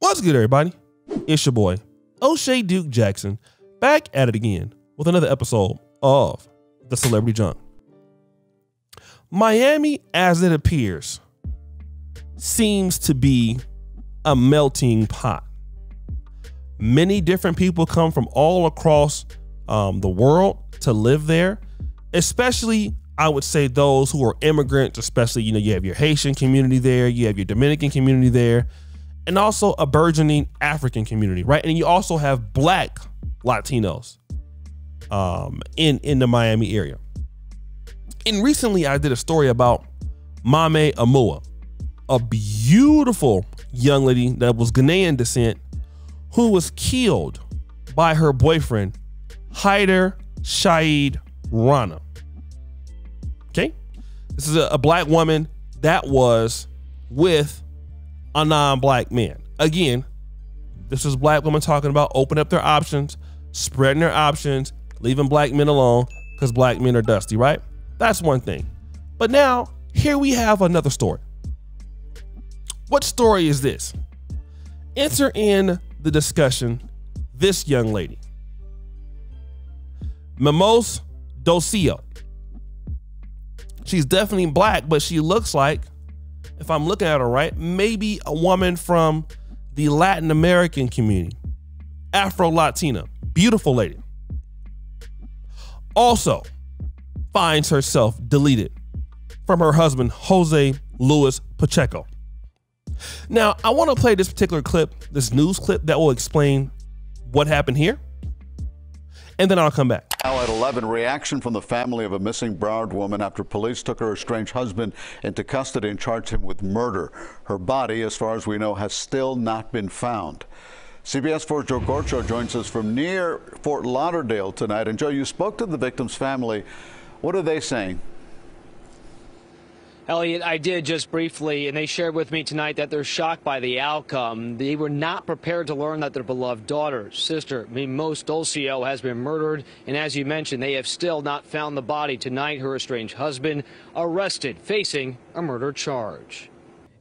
What's good, everybody? It's your boy, O'Shea Duke Jackson, back at it again with another episode of The Celebrity Junk. Miami, as it appears, seems to be a melting pot. Many different people come from all across the world to live there, especially, I would say, those who are immigrants, especially, you have your Haitian community there, you have your Dominican community there, and also a burgeoning African community, right? And you also have Black Latinos in the Miami area. And recently I did a story about Mame Amua, a beautiful young lady that was Ghanaian descent who was killed by her boyfriend, Haider Shaid Rana. Okay? This is a Black woman that was with a non-Black man. Again, this is Black women talking about opening up their options, spreading their options, leaving Black men alone because Black men are dusty, right? That's one thing. But now, here we have another story. What story is this? Enter in the discussion this young lady, Mimose Docio. She's definitely Black, but she looks like, if I'm looking at her right, maybe a woman from the Latin American community, Afro-Latina, beautiful lady. Also finds herself deleted from her husband, Jose Luis Pacheco. Now, I want to play this particular clip, this news clip that will explain what happened here, and then I'll come back. Now at 11, reaction from the family of a missing Broward woman after police took her estranged husband into custody and charged him with murder. Her body, as far as we know, has still not been found. CBS 4's Joe Gorcho joins us from near Fort Lauderdale tonight. And Joe, you spoke to the victim's family. What are they saying? Elliot, I did just briefly, and they shared with me tonight that they're shocked by the outcome. They were not prepared to learn that their beloved daughter, sister, Mimose Docio, has been murdered. And as you mentioned, they have still not found the body. Tonight, her estranged husband arrested, facing a murder charge.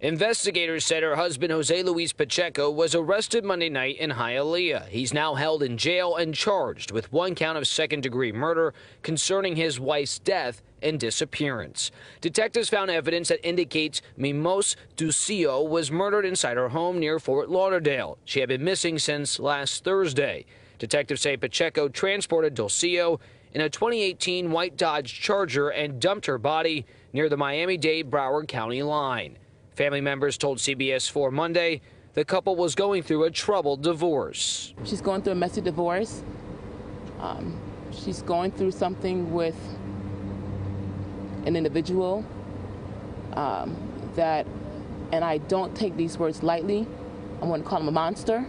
Investigators said her husband, Jose Luis Pacheco, was arrested Monday night in Hialeah. He's now held in jail and charged with one count of second-degree murder concerning his wife's death and disappearance. Detectives found evidence that indicates Mimose Docio was murdered inside her home near Fort Lauderdale. She had been missing since last Thursday. Detectives say Pacheco transported Docio in a 2018 white Dodge Charger and dumped her body near the Miami-Dade Broward County line. Family members told CBS 4 Monday the couple was going through a troubled divorce. She's going through a messy divorce. She's going through something with an individual that, and I don't take these words lightly, I'm going to call him a monster.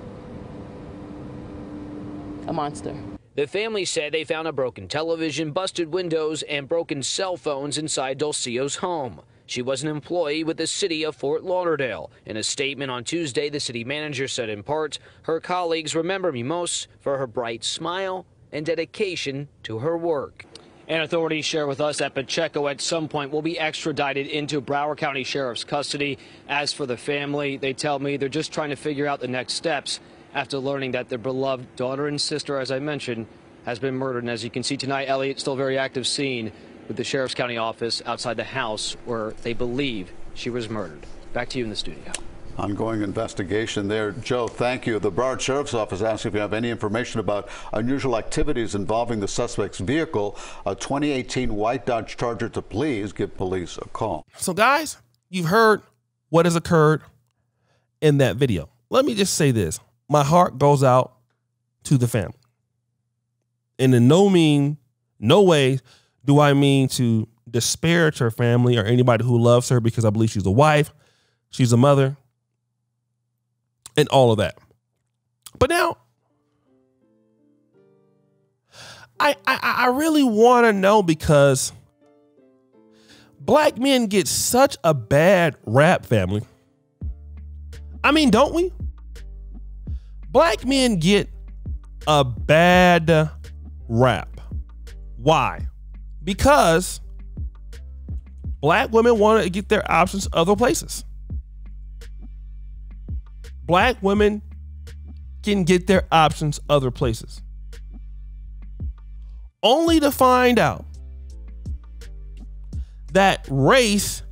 A monster. The family said they found a broken television, busted windows, and broken cell phones inside Docio's home. She was an employee with the city of Fort Lauderdale. In a statement on Tuesday, the city manager said in part, her colleagues remember Mimose for her bright smile and dedication to her work. And authorities share with us that Pacheco at some point will be extradited into Broward County Sheriff's custody. As for the family, they tell me they're just trying to figure out the next steps after learning that their beloved daughter and sister, as I mentioned, has been murdered. And as you can see tonight, Elliot, still a very active scene with the Sheriff's County office outside the house where they believe she was murdered. Back to you in the studio. Ongoing investigation there. Joe, thank you. The Broward Sheriff's Office asks if you have any information about unusual activities involving the suspect's vehicle, a 2018 white Dodge Charger, to please give police a call. So guys, you've heard what has occurred in that video. Let me just say this. My heart goes out to the family. And in no way do I mean to disparage her family or anybody who loves her, because I believe she's a wife, she's a mother, and all of that. But now, I really want to know, because Black men get such a bad rap, family. I mean, don't we? Black men get a bad rap. Why? Because Black women want to get their options other places. black women can get their options other places, only to find out that race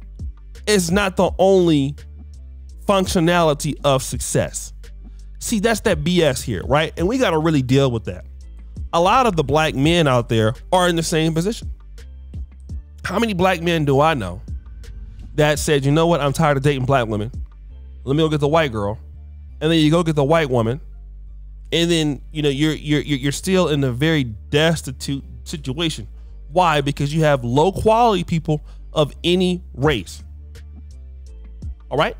is not the only functionality of success. See, that's that BS here, right? And we got to really deal with that. A lot of the black men out there are in the same position. How many black men do I know that said, you know what, I'm tired of dating black women. Let me go get the white girl. And then you go get the white woman. And then, you know, you're still in a very destitute situation. Why? Because you have low quality people of any race. All right.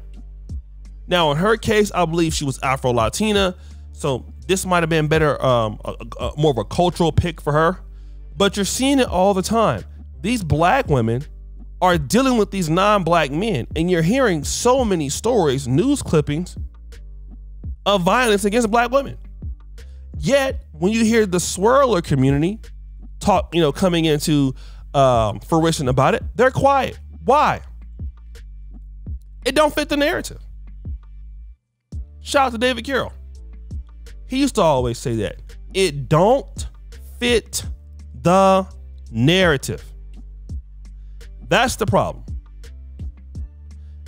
Now, in her case, I believe she was Afro-Latina. So this might have been better, more of a cultural pick for her. But you're seeing it all the time. These black women are dealing with these non-black men. And you're hearing so many stories, news clippings of violence against black women. Yet, when you hear the swirler community talk, you know, coming into fruition about it, they're quiet. Why? It don't fit the narrative. Shout out to David Carroll. He used to always say that. It don't fit the narrative. That's the problem.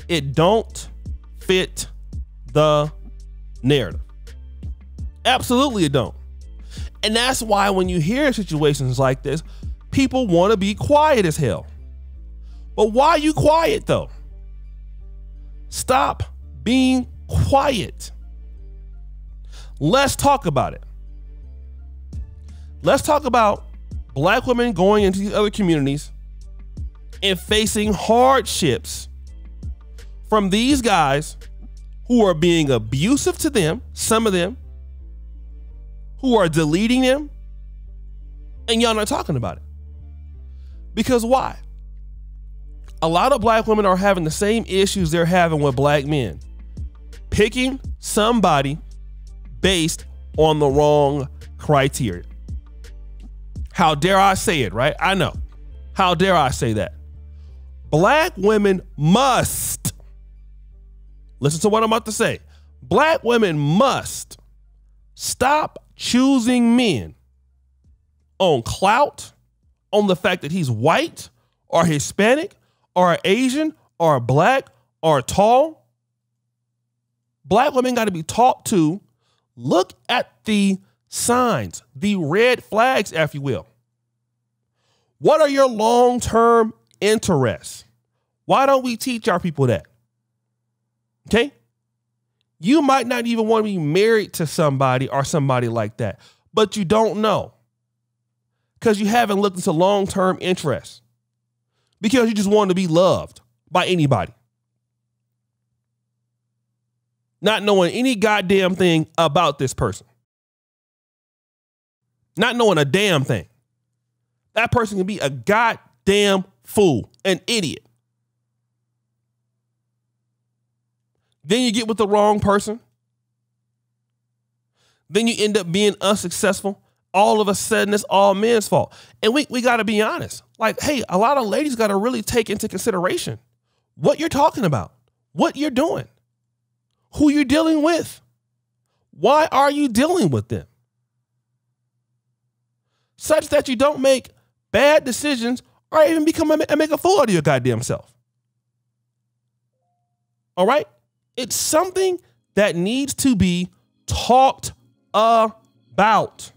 It don't fit the narrative. Absolutely it don't. And that's why when you hear situations like this, people want to be quiet as hell. But why are you quiet though? Stop being quiet. Let's talk about it. Let's talk about black women going into these other communities and facing hardships from these guys who are being abusive to them, some of them, who are deleting them, and y'all not talking about it. Because why? A lot of black women are having the same issues they're having with black men. Picking somebody based on the wrong criteria. How dare I say it, right? I know. How dare I say that? Black women must, listen to what I'm about to say. Black women must stop choosing men on clout, on the fact that he's white or Hispanic or Asian or black or tall. Black women got to be taught to look at the signs, the red flags, if you will. What are your long-term interests? Why don't we teach our people that? Okay? You might not even want to be married to somebody or somebody like that, but you don't know because you haven't looked into long-term interests because you just want to be loved by anybody. Not knowing any goddamn thing about this person. Not knowing a damn thing. That person can be a goddamn fool, an idiot. Then you get with the wrong person. Then you end up being unsuccessful. All of a sudden, it's all men's fault. And we got to be honest. Like, hey, a lot of ladies got to really take into consideration what you're talking about, what you're doing, who you're dealing with. Why are you dealing with them? Such that you don't make bad decisions or even make a fool out of your goddamn self. All right? It's something that needs to be talked about.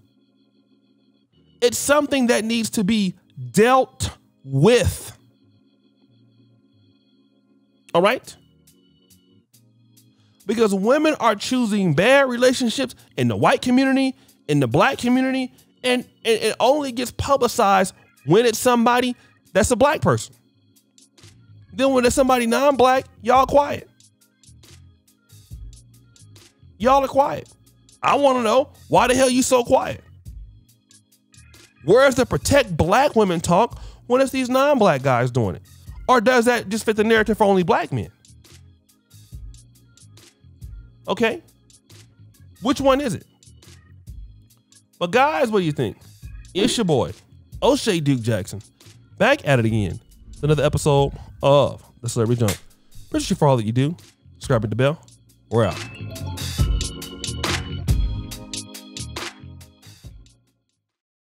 It's something that needs to be dealt with. All right? Because women are choosing bad relationships in the white community, in the black community, and it only gets publicized when it's somebody that's a black person. Then when it's somebody non-black, y'all quiet. Y'all are quiet. I want to know, why the hell you so quiet? Where's the protect black women talk when it's these non-black guys doing it? Or does that just fit the narrative for only black men? Okay. Which one is it? But guys, what do you think? It's your boy, O'Shea Duke Jackson, back at it again. Another episode of The Celebrity Jump. Appreciate you for all that you do. Subscribe to the bell. We're out.